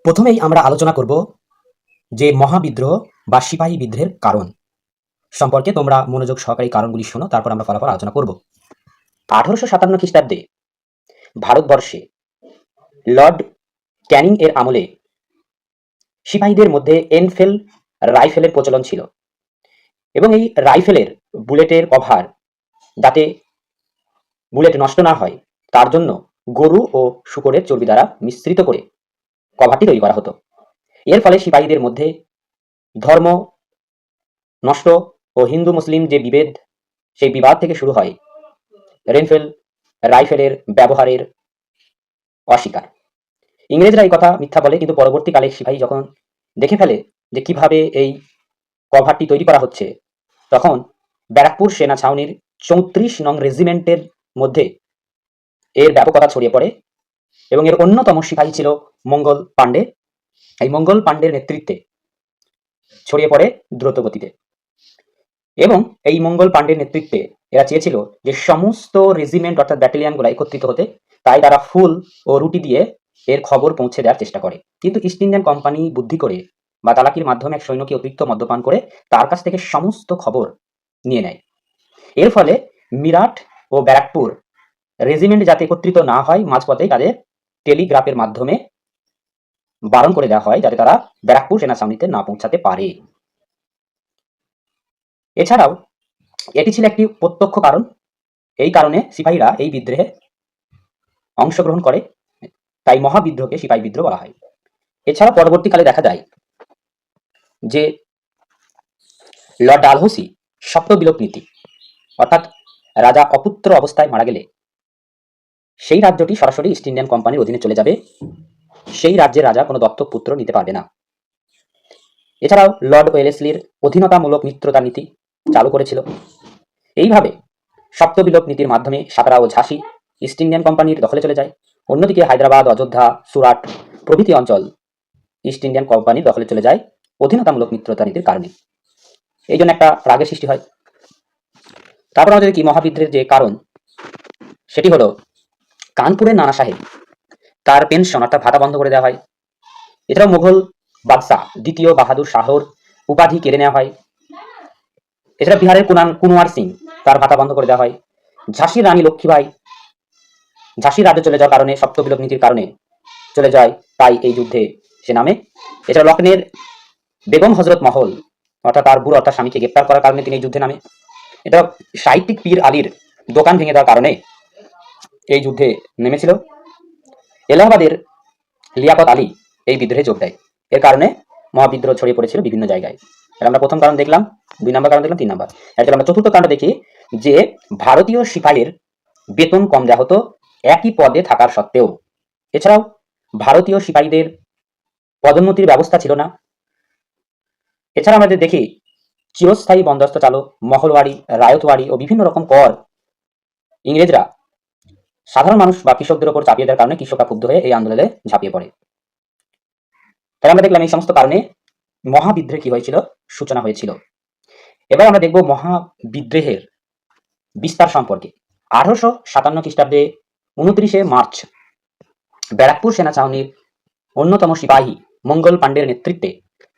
প্রথমেই আমরা আলোচনা করব যে মহাবিদ্রোহ বা সিপাহী বিদ্রোহের কারণ সম্পর্কে। তোমরা মনোযোগ সহকারে কারণগুলি শোনো, তারপর আমরা ফলাফল আলোচনা করব। 1857 খ্রিস্টাব্দে ভারতবর্ষে লর্ড ক্যানিং এর আমলে সিপাহীদের মধ্যে এনফিল্ড রাইফেলের প্রচলন ছিল এবং এই রাইফেলের বুলেটের কভার যাতে বুলেট নষ্ট না হয় তার জন্য গরু ও শূকরের চর্বি দ্বারা মিশ্রিত করে কভারটি তৈরি করা হতো। এর ফলে সিপাহীদের মধ্যে ধর্ম নষ্ট ও হিন্দু মুসলিম যে বিভেদ, সেই বিবাদ থেকে শুরু হয় রেনফেল্ড রাইফেলের ব্যবহারের অস্বীকার। ইংরেজরা এই কথা মিথ্যা বলে, কিন্তু পরবর্তীকালে সিপাহী যখন দেখে ফেলে যে কিভাবে এই কভারটি তৈরি করা হচ্ছে, তখন ব্যারাকপুর সেনা ছাউনির 34 নং রেজিমেন্টের মধ্যে এর ব্যাপকতা ছড়িয়ে পড়ে এবং এর অন্যতম সিপাহী ছিল মঙ্গল পাণ্ডে। এই মঙ্গল পাণ্ডের নেতৃত্বে ছড়িয়ে পড়ে দ্রুত গতিতে এবং এই মঙ্গল পাণ্ডের নেতৃত্বে এরা চেয়েছিল যে সমস্ত রেজিমেন্ট অর্থাৎ ব্যাটালিয়ানগুলো একত্রিত হতে, তাই তারা ফুল ও রুটি দিয়ে এর খবর পৌঁছে দেওয়ার চেষ্টা করে। কিন্তু ইস্ট ইন্ডিয়ান কোম্পানি বুদ্ধি করে বা তালাকির মাধ্যমে এক সৈন্যকে অতিরিক্ত মদ্যপান করে তার কাছ থেকে সমস্ত খবর নিয়ে নেয়। এর ফলে মিরাট ও ব্যারাকপুর রেজিমেন্ট যাতে একত্রিত না হয়, মাঝপথেই তাদের টেলিগ্রাফের মাধ্যমে বারণ করে দেওয়া হয় যাতে তারা ব্যারাকপুর সেনা ছাউনিতে না পৌঁছাতে পারে। এছাড়াও এটি ছিল একটি প্রত্যক্ষ কারণ। এই কারণে সিপাহীরা এই বিদ্রোহে অংশগ্রহণ করে, তাই মহাবিদ্রোহকে সিপাহী বিদ্রোহ বলা হয়। এছাড়া পরবর্তীকালে দেখা যায় যে লর্ড ডালহৌসি সপ্তবিলোপ নীতি, অর্থাৎ রাজা অপুত্র অবস্থায় মারা গেলে সেই রাজ্যটি সরাসরি ইস্ট ইন্ডিয়ান কোম্পানির অধীনে চলে যাবে, সেই রাজ্যের রাজা কোনো দত্তক পুত্র নিতে পারবে না। এছাড়াও লর্ড ওয়েলেসলির অধীনতামূলক মিত্রতা নীতি চালু করেছিল। এইভাবে সপ্তবিলোপ নীতির মাধ্যমে সাতারা ও ঝাঁসি ইস্ট ইন্ডিয়ান কোম্পানির দখলে চলে যায়। অন্যদিকে হায়দ্রাবাদ, অযোধ্যা, সুরাট প্রভৃতি অঞ্চল ইস্ট ইন্ডিয়ান কোম্পানির দখলে চলে যায় অধীনতামূলক মিত্রতা নীতির কারণে। এই জন্য একটা রাগের সৃষ্টি হয়। তারপর আমাদের কি মহাবিদ্রোহের যে কারণ, সেটি হলো কানপুরের নানা সাহেব তার পেনশন অর্থাৎ ভাতা বন্ধ করে দেওয়া হয়। এছাড়াও মুঘল বাদশাহ দ্বিতীয় বাহাদুর শাহর উপাধি কেড়ে নেওয়া হয়। এছাড়া বিহারের কুনওয়ার সিং তার ভাতা বন্ধ করে দেওয়া হয়। ঝাঁসির রানী লক্ষ্মীবাই ঝাঁসির রাজ্য চলে যাওয়ার কারণে, সপ্তবিলোপ নীতির কারণে চলে যায়, তাই এই যুদ্ধে সে নামে। এছাড়া লখনের বেগম হজরত মহল অর্থাৎ তার বুড়ো অর্থাৎ স্বামীকে গ্রেপ্তার করার কারণে তিনি এই যুদ্ধে নামে। এটা সাহিত্যিক পীর আলীর দোকান ভেঙে দেওয়ার কারণে এই যুদ্ধে নেমেছিল। এলাহাবাদের লিয়াকত আলী এই বিদ্রোহে যোগ দেয়। এর কারণে মহাবিদ্রোহ ছড়িয়ে পড়েছিল বিভিন্ন জায়গায়। আমরা প্রথম কারণ দেখলাম, 2 নম্বর কারণ দেখলাম, 3 নম্বর। এরপর আমরা চতুর্থ কারণ দেখি যে ভারতীয় সিপাহীর বেতন কম দেওয়া হতো একই পদে থাকার সত্ত্বেও। এছাড়াও ভারতীয় সিপাহীদের পদোন্নতির ব্যবস্থা ছিল না। এছাড়া আমাদের দেখি চিরস্থায়ী বন্দোবস্ত চালক, মহলওয়ারি, রায়তওয়ারি ও বিভিন্ন রকম কর ইংরেজরা সাধারণ মানুষ বা কৃষকদের উপর চাপিয়ে দেওয়ার কারণে কৃষকরা ক্ষুব্ধ হয়ে এই আন্দোলনে ঝাঁপিয়ে পড়ে। তাই আমরা দেখলাম এই সমস্ত কারণে মহাবিদ্রোহ কি হয়েছিল, সূচনা হয়েছিল। এবার আমরা দেখব মহাবিদ্রোহের বিস্তার সম্পর্কে। 1857 খ্রিস্টাব্দে 29শে মার্চ ব্যারাকপুর সেনা ছাউনির অন্যতম সিপাহী মঙ্গল পাণ্ডের নেতৃত্বে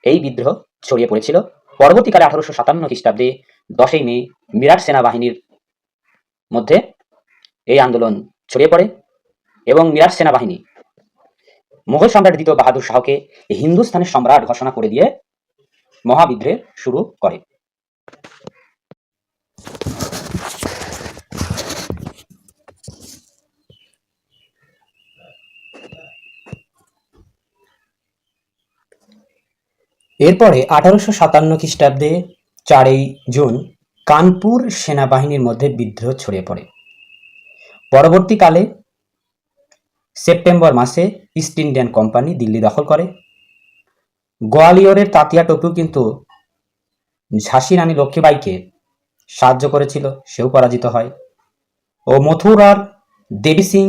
এই বিদ্রোহ ছড়িয়ে পড়েছিল। পরবর্তীকালে 1857 খ্রিস্টাব্দে 10ই মে মিরাট সেনাবাহিনীর মধ্যে এই আন্দোলন ছড়িয়ে পড়ে এবং মিরাট সেনাবাহিনী মুঘল সম্রাট দ্বিতীয় বাহাদুর শাহকে হিন্দুস্তানের সম্রাট ঘোষণা করে দিয়ে মহাবিদ্রোহ শুরু করে। এরপরে 1857 খ্রিস্টাব্দে 4ই জুন কানপুর সেনাবাহিনীর মধ্যে বিদ্রোহ ছড়িয়ে পড়ে। পরবর্তীকালে সেপ্টেম্বর মাসে ইস্ট ইন্ডিয়ান কোম্পানি দিল্লি দখল করে। গোয়ালিয়রের তাতিয়া টপু কিন্তু ঝাঁসি রানী লক্ষ্মীবাইকে সাহায্য করেছিল, সেও পরাজিত হয়। ও মথুরার দেবী সিং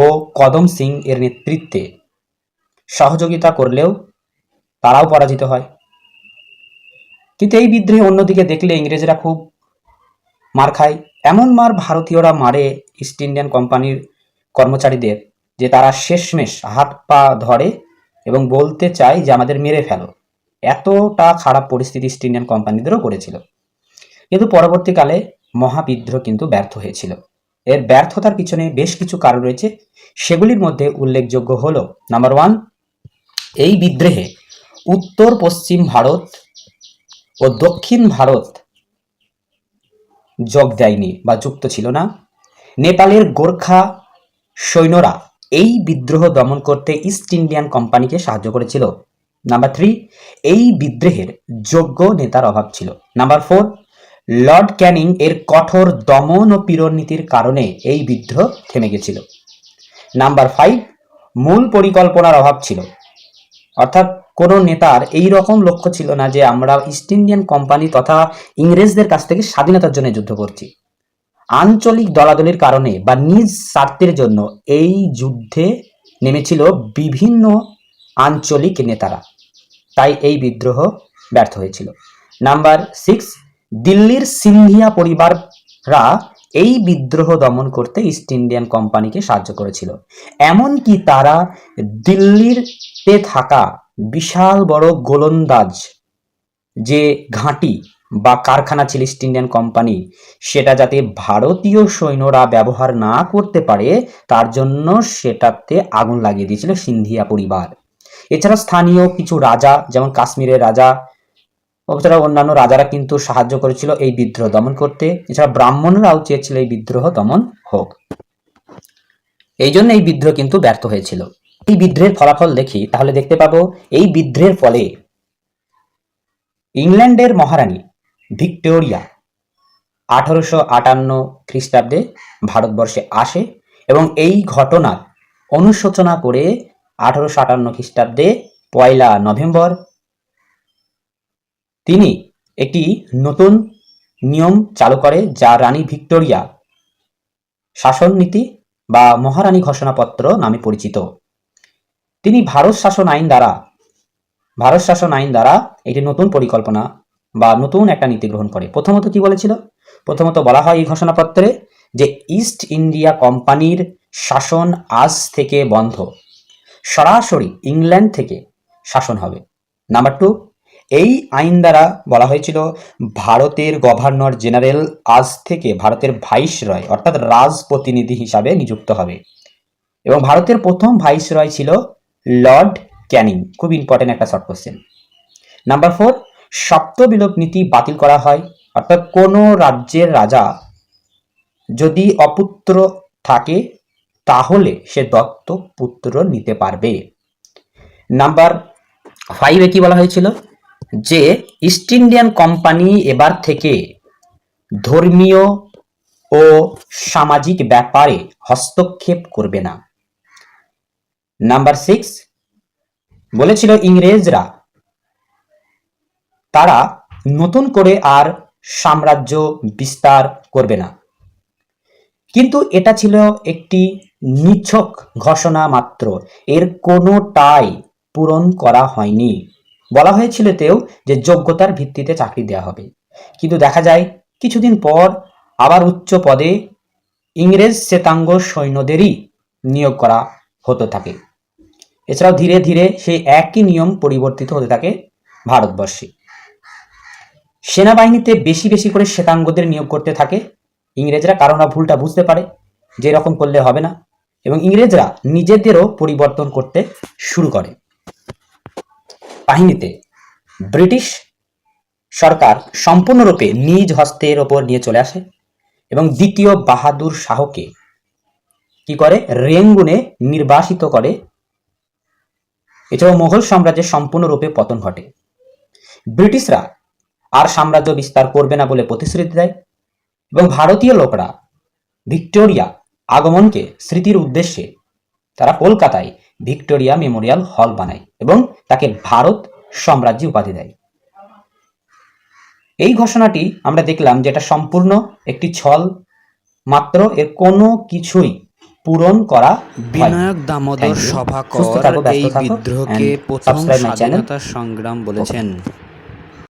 ও কদম সিং এর নেতৃত্বে সহযোগিতা করলেও তারাও পরাজিত হয়। কিন্তু এই বিদ্রোহে অন্যদিকে দেখলে ইংরেজরা খুব মার খায়। এমন মার ভারতীয়রা মারে ইস্ট ইন্ডিয়ান কোম্পানির কর্মচারীদের যে তারা শেষমেশ হাত পা ধরে এবং বলতে চাই যে আমাদের মেরে ফেলো। এতটা খারাপ পরিস্থিতি ইস্ট ইন্ডিয়ান কোম্পানিদেরও করেছিল। কিন্তু পরবর্তীকালে মহাবিদ্রোহ কিন্তু ব্যর্থ হয়েছিল। এর ব্যর্থতার পিছনে বেশ কিছু কারণ রয়েছে, সেগুলির মধ্যে উল্লেখযোগ্য হল, নাম্বার 1, এই বিদ্রোহে উত্তর পশ্চিম ভারত ও দক্ষিণ ভারত যোগ দেয়নি বা যুক্ত ছিল না। নেপালের গোর্খা সৈন্যরা এই বিদ্রোহ দমন করতে ইস্ট ইন্ডিয়ান কোম্পানিকে সাহায্য করেছিল। নাম্বার 3, এই বিদ্রোহের যোগ্য নেতার অভাব ছিল। নাম্বার 4, লর্ড ক্যানিং এর কঠোর দমন ও পীড়ন নীতির কারণে এই বিদ্রোহ থেমে গেছিল। নাম্বার 5, মূল পরিকল্পনার অভাব ছিল, অর্থাৎ কোনো নেতার এই রকম লক্ষ্য ছিল না যে আমরা ইস্ট ইন্ডিয়ান কোম্পানি তথা ইংরেজদের কাছ থেকে স্বাধীনতার জন্য যুদ্ধ করছি। আঞ্চলিক দলাদলির কারণে বা নিজ স্বার্থের জন্য এই যুদ্ধে নেমেছিল বিভিন্ন আঞ্চলিক নেতারা, তাই এই বিদ্রোহ ব্যর্থ হয়েছিল। নাম্বার 6, দিল্লির সিন্ধিয়া পরিবাররা এই বিদ্রোহ দমন করতে ইস্ট ইন্ডিয়ান কোম্পানিকে সাহায্য করেছিল। এমনকি তারা দিল্লিতে থাকা বিশাল বড় গোলন্দাজ যে ঘাঁটি বা কারখানা ছিল ইস্ট ইন্ডিয়ান কোম্পানি, সেটা যাতে ভারতীয় সৈন্যরা ব্যবহার না করতে পারে তার জন্য সেটাতে আগুন লাগিয়ে দিয়েছিল সিন্ধিয়া পরিবার। এছাড়া স্থানীয় কিছু রাজা, যেমন কাশ্মীরের রাজা, এছাড়া অন্যান্য রাজারা কিন্তু সাহায্য করেছিল এই বিদ্রোহ দমন করতে। এছাড়া ব্রাহ্মণরাও চেয়েছিল এই বিদ্রোহ দমন হোক। এই জন্য এই বিদ্রোহ কিন্তু ব্যর্থ হয়েছিল। এই বিদ্রোহের ফলাফল দেখি তাহলে দেখতে পাবো, এই বিদ্রোহের ফলে ইংল্যান্ডের মহারানী ভিক্টোরিয়া 1858 খ্রিস্টাব্দে ভারতবর্ষে আসে এবং এই ঘটনার অনুশোচনা করে 1858 খ্রিস্টাব্দে 1 নভেম্বর তিনি একটি নতুন নিয়ম চালু করে, যা রানী ভিক্টোরিয়া শাসন নীতি বা মহারানী ঘোষণাপত্র নামে পরিচিত। তিনি ভারত শাসন আইন দ্বারা একটি নতুন পরিকল্পনা বা নতুন একটা নীতি গ্রহণ করে। প্রথমত কি বলেছিল? প্রথমত বলা হয় এই ঘোষণাপত্রে যে ইস্ট ইন্ডিয়া কোম্পানির শাসন আজ থেকে বন্ধ, সরাসরি ইংল্যান্ড থেকে শাসন হবে। নাম্বার 2, এই আইন দ্বারা বলা হয়েছিল ভারতের গভর্নর জেনারেল আজ থেকে ভারতের ভাইসরয় অর্থাৎ রাজপ্রতিনিধি হিসাবে নিযুক্ত হবে এবং ভারতের প্রথম ভাইসরয় ছিল লর্ড ক্যানিং। খুব ইম্পর্টেন্ট একটা শর্ট কোশ্চেন। নাম্বার 4, সপ্তবিলোপ নীতি বাতিল করা হয়, অর্থাৎ কোনো রাজ্যের রাজা যদি অপুত্র থাকে তাহলে সে দত্তক পুত্র নিতে পারবে। নাম্বার 5 কি বলা হয়েছিল যে ইস্ট ইন্ডিয়ান কোম্পানি এবার থেকে ধর্মীয় ও সামাজিক ব্যাপারে হস্তক্ষেপ করবে না। নাম্বার 6 বলেছিল ইংরেজরা তারা নতুন করে আর সাম্রাজ্য বিস্তার করবে না। কিন্তু এটা ছিল একটি নিছক ঘোষণা মাত্র, এর কোনোটাই পূরণ করা হয়নি। বলা হয়েছিল তেও যে যোগ্যতার ভিত্তিতে চাকরি দেওয়া হবে, কিন্তু দেখা যায় কিছুদিন পর আবার উচ্চ পদে ইংরেজ শ্বেতাঙ্গ সৈন্যদেরই নিয়োগ করা হতে থাকে। এছাড়াও ধীরে ধীরে সেই একই নিয়ম পরিবর্তিত হতে থাকে ভারতবর্ষে। সেনাবাহিনীতে বেশি বেশি করে শ্বেতাঙ্গদের নিয়োগ করতে থাকে ইংরেজরা, কারণ ভুলটা বুঝতে পারে যে এরকম করলে হবে না, এবং ইংরেজরা নিজেদেরও পরিবর্তন করতে শুরু করে। বাহিনীতে ব্রিটিশ সরকার সম্পূর্ণরূপে নিজ হস্তের ওপর নিয়ে চলে আসে এবং দ্বিতীয় বাহাদুর শাহকে কি করে রেঙ্গুনে নির্বাসিত করে। এছাড়াও মোগল সাম্রাজ্যের সম্পূর্ণরূপে পতন ঘটে। ব্রিটিশরা আর সাম্রাজ্য বিস্তার করবে না বলে প্রতিশ্রুতি দেয় এবং ভারতীয় লোকরা ভিক্টোরিয়া আগমনকে স্মৃতির উদ্দেশ্যে তারা কলকাতায় ভিক্টোরিয়া মেমোরিয়াল হল বানায় এবং তাকে ভারত সাম্রাজ্য উপাধি দেয়। এই ঘোষণাটি আমরা দেখলাম যে এটা সম্পূর্ণ একটি ছল মাত্র, এর কোনো কিছুই পূরণ করা বিনায়ক দামোদর সভাকর এই বিদ্রোহকে প্রথম স্বাধীনতা সংগ্রাম বলেছেন।